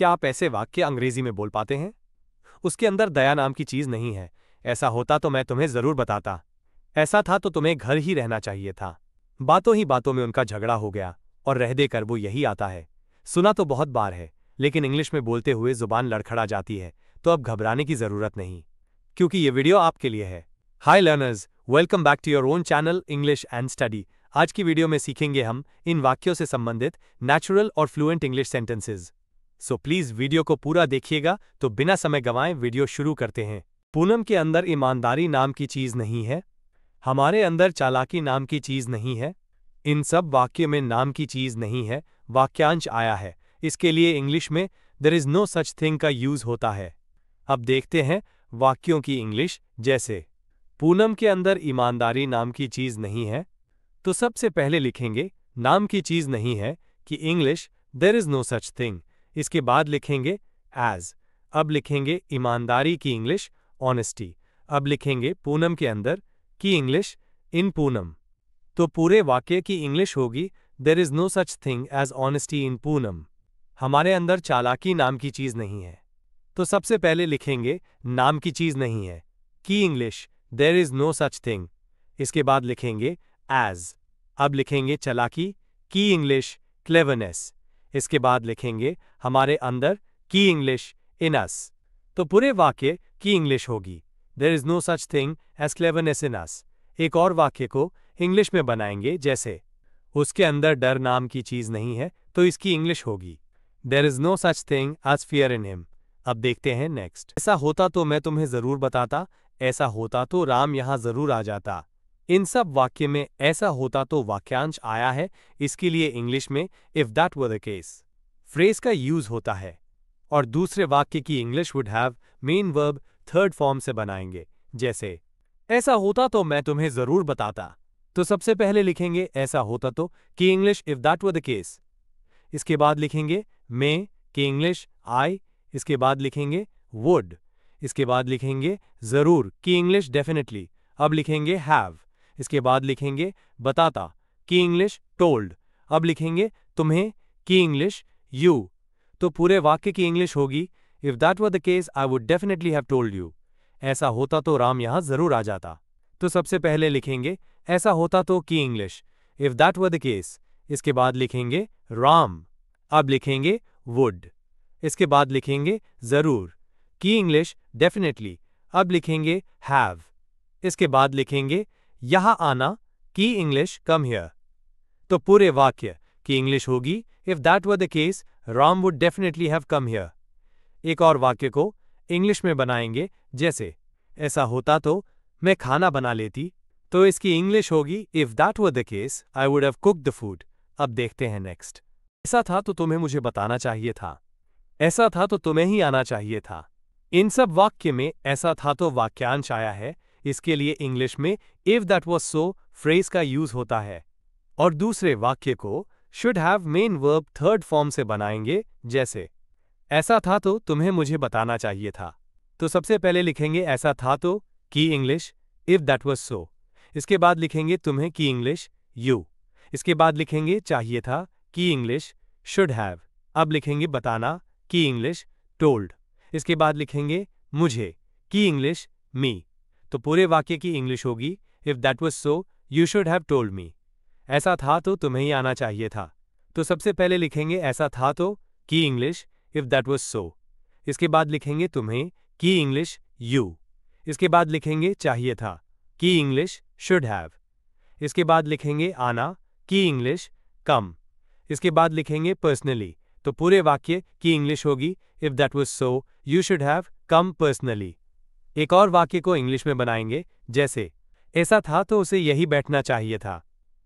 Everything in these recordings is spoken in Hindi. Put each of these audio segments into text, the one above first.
क्या आप ऐसे वाक्य अंग्रेजी में बोल पाते हैं? उसके अंदर दया नाम की चीज नहीं है। ऐसा होता तो मैं तुम्हें जरूर बताता। ऐसा था तो तुम्हें घर ही रहना चाहिए था। बातों ही बातों में उनका झगड़ा हो गया और रह देकर वो यही आता है। सुना तो बहुत बार है, लेकिन इंग्लिश में बोलते हुए जुबान लड़खड़ा जाती है, तो अब घबराने की जरूरत नहीं, क्योंकि ये वीडियो आपके लिए है। Hi learners, welcome back to your own channel English and study. आज की वीडियो में सीखेंगे हम इन वाक्यों से संबंधित नेचुरल और fluent English sentences. So please video को पूरा देखिएगा। तो बिना समय गंवाए वीडियो शुरू करते हैं। पूनम के अंदर ईमानदारी नाम की चीज नहीं है। हमारे अंदर चालाकी नाम की चीज नहीं है। इन सब वाक्य में नाम की चीज नहीं है वाक्यांश आया है। इसके लिए इंग्लिश में there is no such thing का यूज होता है। अब देखते हैं वाक्यों की इंग्लिश। जैसे पूनम के अंदर ईमानदारी नाम की चीज नहीं है, तो सबसे पहले लिखेंगे नाम की चीज नहीं है कि English there is no such thing. इसके बाद लिखेंगे एज। अब लिखेंगे ईमानदारी की इंग्लिश ऑनेस्टी। अब लिखेंगे पूनम के अंदर की इंग्लिश इन पूनम। तो पूरे वाक्य की इंग्लिश होगी there is no such thing as honesty in Poonam. हमारे अंदर चालाकी नाम की चीज नहीं है, तो सबसे पहले लिखेंगे नाम की चीज नहीं है की English there is no such thing. इसके बाद लिखेंगे एज। अब लिखेंगे चालाकी की इंग्लिश क्लेवरनेस। इसके बाद लिखेंगे हमारे अंदर की इंग्लिश इन अस। तो पूरे वाक्य की इंग्लिश होगी there is no such thing as cleverness in us. एक और वाक्य को इंग्लिश में बनाएंगे। जैसे उसके अंदर डर नाम की चीज नहीं है, तो इसकी इंग्लिश होगी there is no such thing as fear in him. अब देखते हैं नेक्स्ट। ऐसा होता तो मैं तुम्हें जरूर बताता। ऐसा होता तो राम यहां जरूर आ जाता। इन सब वाक्य में ऐसा होता तो वाक्यांश आया है। इसके लिए इंग्लिश में if that were the case phrase का यूज होता है, और दूसरे वाक्य की English would have main verb third form से बनाएंगे। जैसे ऐसा होता तो मैं तुम्हें जरूर बताता। तो सबसे पहले लिखेंगे ऐसा होता तो की English if that were the case. इसके बाद लिखेंगे मे की इंग्लिश आई। इसके बाद लिखेंगे वुड। इसके बाद लिखेंगे जरूर की इंग्लिश डेफिनेटली। अब लिखेंगे हैव। इसके बाद लिखेंगे बताता की इंग्लिश टोल्ड। अब लिखेंगे तुम्हें की इंग्लिश यू। तो पूरे वाक्य की इंग्लिश होगी if that were the case I would definitely have told you. ऐसा होता तो राम यहां जरूर आ जाता। तो सबसे पहले लिखेंगे ऐसा होता तो की English if that were the case. इसके बाद लिखेंगे राम। अब लिखेंगे वुड। इसके बाद लिखेंगे जरूर की इंग्लिश डेफिनेटली। अब लिखेंगे हैव। इसके बाद लिखेंगे यहां आना की इंग्लिश कम हियर। तो पूरे वाक्य की इंग्लिश होगी if that were the case Ram would definitely have come here. एक और वाक्य को इंग्लिश में बनाएंगे। जैसे ऐसा होता तो मैं खाना बना लेती। तो इसकी इंग्लिश होगी if that were the case I would have cooked the food. अब देखते हैं नेक्स्ट। ऐसा था तो तुम्हें मुझे बताना चाहिए था। ऐसा था तो तुम्हें ही आना चाहिए था। इन सब वाक्य में ऐसा था तो वाक्यांश आया है। इसके लिए इंग्लिश में if that was so phrase का यूज होता है, और दूसरे वाक्य को should have main verb third form से बनाएंगे। जैसे ऐसा था तो तुम्हें मुझे बताना चाहिए था। तो सबसे पहले लिखेंगे ऐसा था तो की English if that was so. इसके बाद लिखेंगे तुम्हें की इंग्लिश यू। इसके बाद लिखेंगे चाहिए था की इंग्लिश शुड हैव। अब लिखेंगे बताना की इंग्लिश टोल्ड। इसके बाद लिखेंगे मुझे की इंग्लिश मी। तो पूरे वाक्य की इंग्लिश होगी if that was so you should have told me. ऐसा था तो तुम्हें ही आना चाहिए था। तो सबसे पहले लिखेंगे ऐसा था तो की English if that was so. इसके बाद लिखेंगे तुम्हें की इंग्लिश यू। इसके बाद लिखेंगे चाहिए था की इंग्लिश शुड हैव। इसके बाद लिखेंगे आना की इंग्लिश कम। इसके बाद लिखेंगे पर्सनली। तो पूरे वाक्य की इंग्लिश होगी if that was so you should have come personally. एक और वाक्य को इंग्लिश में बनाएंगे। जैसे ऐसा था तो उसे यही बैठना चाहिए था।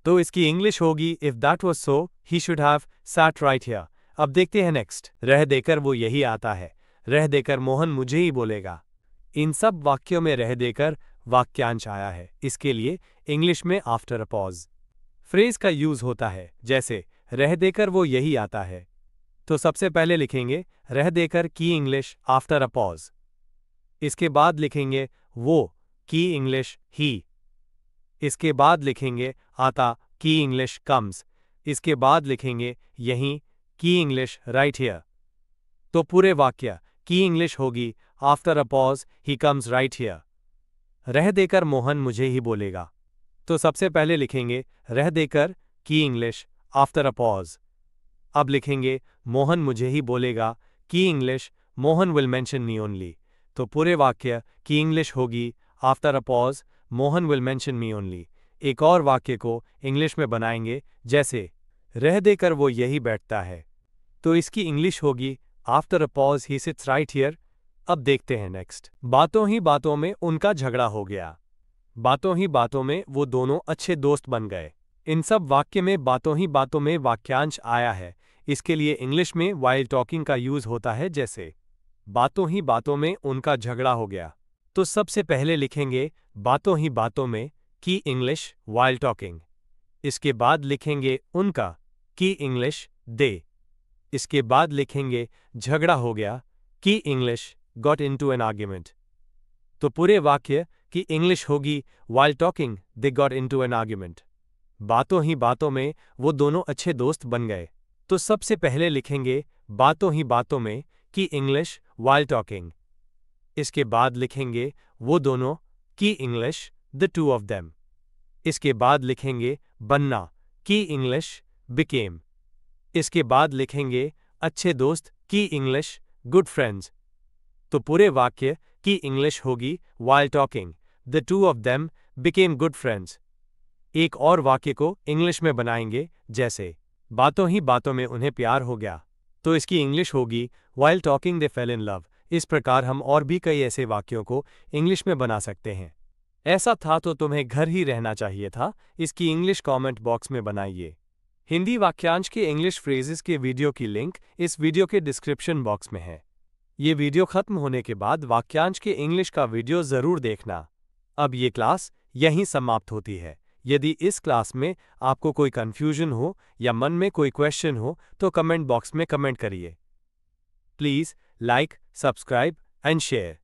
तो इसकी इंग्लिश होगी if that was so he should have sat right here. अब देखते हैं नेक्स्ट। रह देकर वो यही आता है। रह देकर मोहन मुझे ही बोलेगा। इन सब वाक्यों में रह देकर वाक्यांश आया है। इसके लिए इंग्लिश में आफ्टर अ पॉज फ्रेज का यूज होता है। जैसे रह देकर वो यही आता है। तो सबसे पहले लिखेंगे रह देकर की इंग्लिश आफ्टर अ पॉज। इसके बाद लिखेंगे वो की इंग्लिश ही। इसके बाद लिखेंगे आता की इंग्लिश कम्स। इसके बाद लिखेंगे यहीं की इंग्लिश राइट हियर। तो पूरे वाक्य की इंग्लिश होगी after a pause he comes right here. रह देकर मोहन मुझे ही बोलेगा। तो सबसे पहले लिखेंगे रह देकर की इंग्लिश आफ्टर अ पॉज। अब लिखेंगे मोहन मुझे ही बोलेगा की English Mohan will mention me only. तो पूरे वाक्य की इंग्लिश होगी after a pause Mohan will mention me only. एक और वाक्य को इंग्लिश में बनाएंगे जैसे रह देकर वो यही बैठता है। तो इसकी इंग्लिश होगी after a pause he sits right here. अब देखते हैं नेक्स्ट। बातों ही बातों में उनका झगड़ा हो गया। बातों ही बातों में वो दोनों अच्छे दोस्त बन गए। इन सब वाक्य में बातों ही बातों में वाक्यांश आया है। इसके लिए इंग्लिश में वाइल टॉकिंग का यूज होता है जैसे बातों ही बातों में उनका झगड़ा हो गया। तो सबसे पहले लिखेंगे बातों ही बातों में की इंग्लिश वाइल टॉकिंग। इसके बाद लिखेंगे उनका की इंग्लिश दे। इसके बाद लिखेंगे झगड़ा हो गया की English got into an argument. तो पूरे वाक्य की इंग्लिश होगी while talking they got into an argument. बातों ही बातों में वो दोनों अच्छे दोस्त बन गए। तो सबसे पहले लिखेंगे बातों ही बातों में की इंग्लिश वाइल टॉकिंग। इसके बाद लिखेंगे वो दोनों की English the two of them. इसके बाद लिखेंगे बनना की इंग्लिश बिकेम। इसके बाद लिखेंगे अच्छे दोस्त की इंग्लिश गुड फ्रेंड्स। तो पूरे वाक्य की इंग्लिश होगी while talking the two of them became good friends. एक और वाक्य को इंग्लिश में बनाएंगे जैसे बातों ही बातों में उन्हें प्यार हो गया। तो इसकी इंग्लिश होगी while talking they fail in love. इस प्रकार हम और भी कई ऐसे वाक्यों को इंग्लिश में बना सकते हैं। ऐसा था तो तुम्हें घर ही रहना चाहिए था। इसकी इंग्लिश कमेंट बॉक्स में बनाइए। हिंदी वाक्यांश के इंग्लिश फ्रेजेस के वीडियो की लिंक इस वीडियो के डिस्क्रिप्शन बॉक्स में है। ये वीडियो खत्म होने के बाद वाक्यांश के इंग्लिश का वीडियो जरूर देखना। अब ये क्लास यहीं समाप्त होती है। यदि इस क्लास में आपको कोई कंफ्यूजन हो या मन में कोई क्वेश्चन हो तो कमेंट बॉक्स में कमेंट करिए। Please like, subscribe and share.